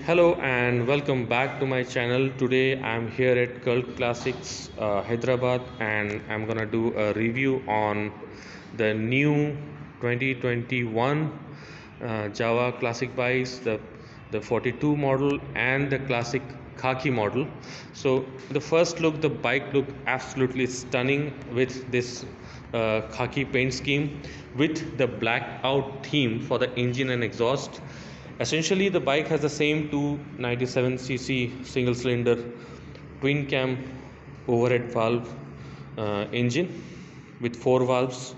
Hello and welcome back to my channel. Today I'm here at Cult Classics Hyderabad, and I'm gonna do a review on the new 2021 JAWA Classic bikes, the 42 model and the Classic Khaki model. So the first look, the bike looked absolutely stunning with this khaki paint scheme with the blackout theme for the engine and exhaust. Essentially, the bike has the same 297cc single cylinder twin cam overhead valve engine with four valves,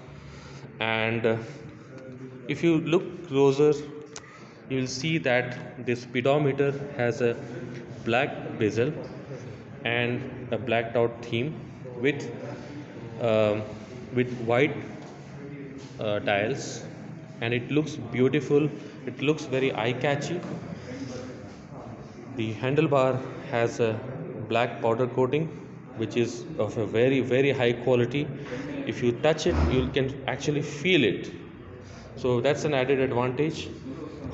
and if you look closer, you will see that this speedometer has a black bezel and a blacked out theme with um with white dials, and it looks beautiful. It looks very eye catchy. The handlebar has a black powder coating which is of a very high quality. If you touch it, you can actually feel it, so that's an added advantage.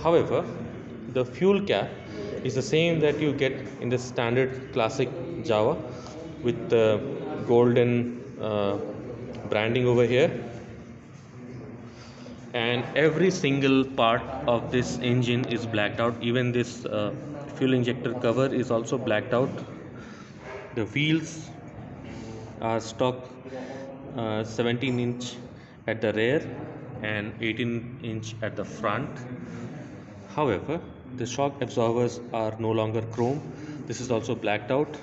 However, the fuel cap is the same that you get in the standard classic JAWA with the golden branding over here, and every single part of this engine is blacked out. Even this fuel injector cover is also blacked out. The wheels are stock 17-inch at the rear and 18-inch at the front. However, the shock absorbers are no longer chrome. This is also blacked out,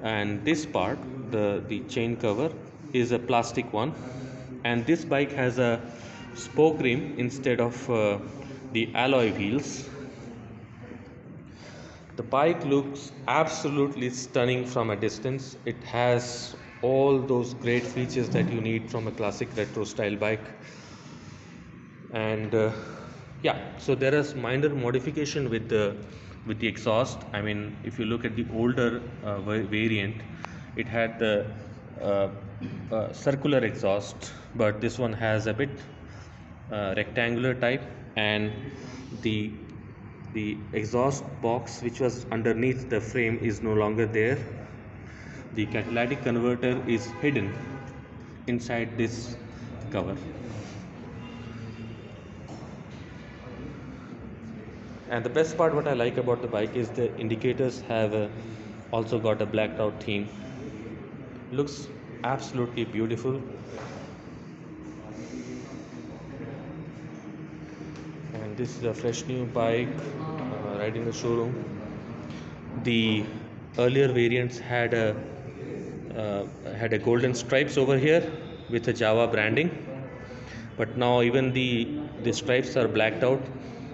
and this part, the chain cover, is a plastic one, and this bike has a spoke rim instead of the alloy wheels. The bike looks absolutely stunning from a distance. It has all those great features that you need from a classic retro style bike, and yeah, so there is minor modification with the exhaust. I mean, if you look at the older variant, it had the circular exhaust, but this one has a bit rectangular type, and the the exhaust box which was underneath the frame is no longer there. The catalytic converter is hidden inside this cover, and the best part what I like about the bike is the indicators have also got a blacked out theme. Looks absolutely beautiful, and this is a fresh new bike right in the showroom. The earlier variants had a golden stripes over here with a JAWA branding, but now even the stripes are blacked out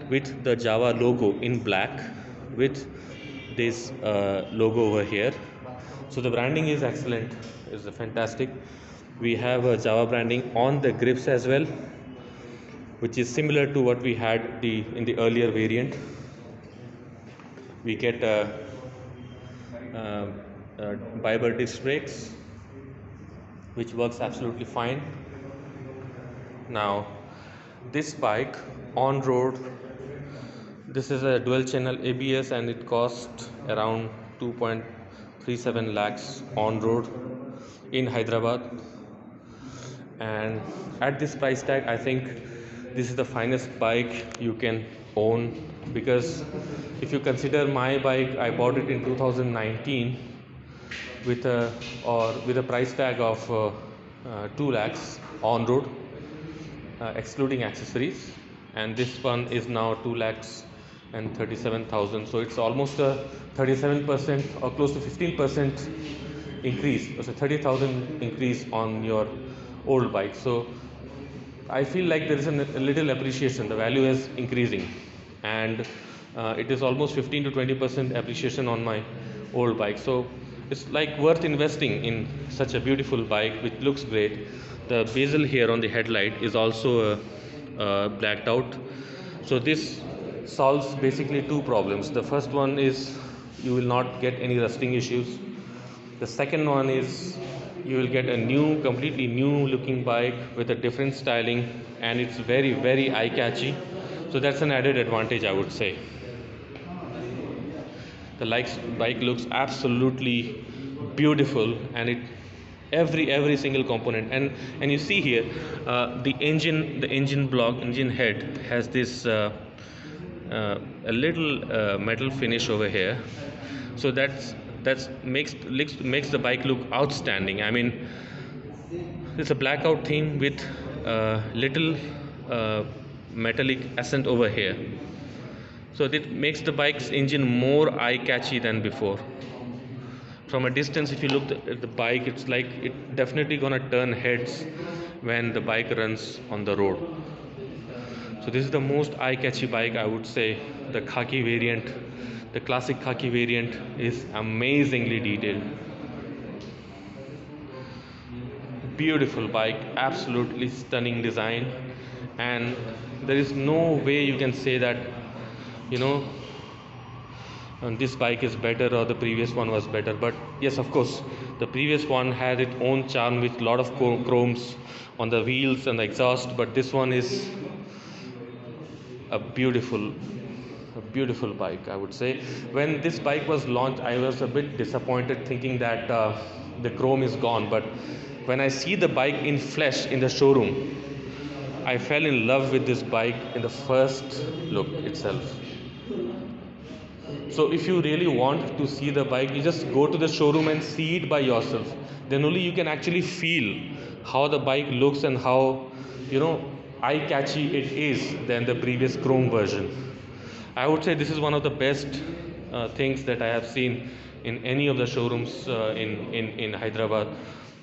with the JAWA logo in black with this logo over here. So the branding is excellent, is fantastic. We have a JAWA branding on the grips as well, which is similar to what we had in the earlier variant. We get Biber disc brakes, which works absolutely fine. Now, this bike on road, this is a dual channel ABS, and it cost around 2.37 lakhs on road in Hyderabad. And at this price tag, I think this is the finest bike you can own, because if you consider my bike, I bought it in 2019 with a price tag of 2 lakhs on road, excluding accessories, and this one is now 2 lakhs and 37,000. So it's almost a 37% or close to 15% increase. It's a 30,000 increase on your old bike. So I feel like there is a little appreciation. The value is increasing, and it is almost 15 to 20% appreciation on my old bike. So it's like worth investing in such a beautiful bike which looks great. The bezel here on the headlight is also blacked out. So this solves basically two problems. The first one is you will not get any rusting issues. The second one is you will get a completely new looking bike with a different styling, and it's very eye catchy. So that's an added advantage, I would say. The bike looks absolutely beautiful, and it every single component, and you see here the engine block, engine head has this a little metal finish over here. So that's makes the bike look outstanding. I mean, it's a blackout theme with little uh, metallic accent over here. So it makes the bike's engine more eye-catchy than before. From a distance, if you look at the bike, it's like it definitely gonna turn heads when the bike runs on the road. So this is the most eye-catchy bike, I would say. The khaki variant, the classic khaki variant, is amazingly detailed. Beautiful bike, absolutely stunning design, and there is no way you can say that, you know, this bike is better or the previous one was better. But yes, of course, the previous one had its own charm with a lot of chromes on the wheels and the exhaust, but this one is a beautiful bike, I would say. When this bike was launched, I was a bit disappointed, thinking that the chrome is gone, but when I see the bike in flesh in the showroom, I fell in love with this bike in the first look itself. So if you really want to see the bike, you just go to the showroom and see it by yourself. Then only you can actually feel how the bike looks and how, you know, eye catchy it is than the previous chrome version. I would say this is one of the best things that I have seen in any of the showrooms in Hyderabad.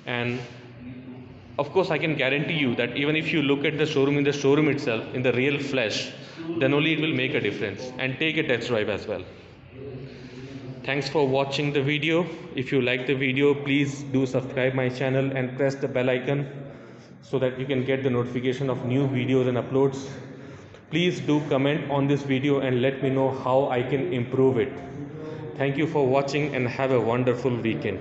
And of course, I can guarantee you that even if you look at the showroom in the showroom itself, in the real flesh, then only it will make a difference. And take a test drive as well. Thanks for watching the video. If you like the video, please do subscribe my channel and press the bell icon so that you can get the notification of new videos and uploads. Please do comment on this video and let me know how I can improve it. Thank you for watching and have a wonderful weekend.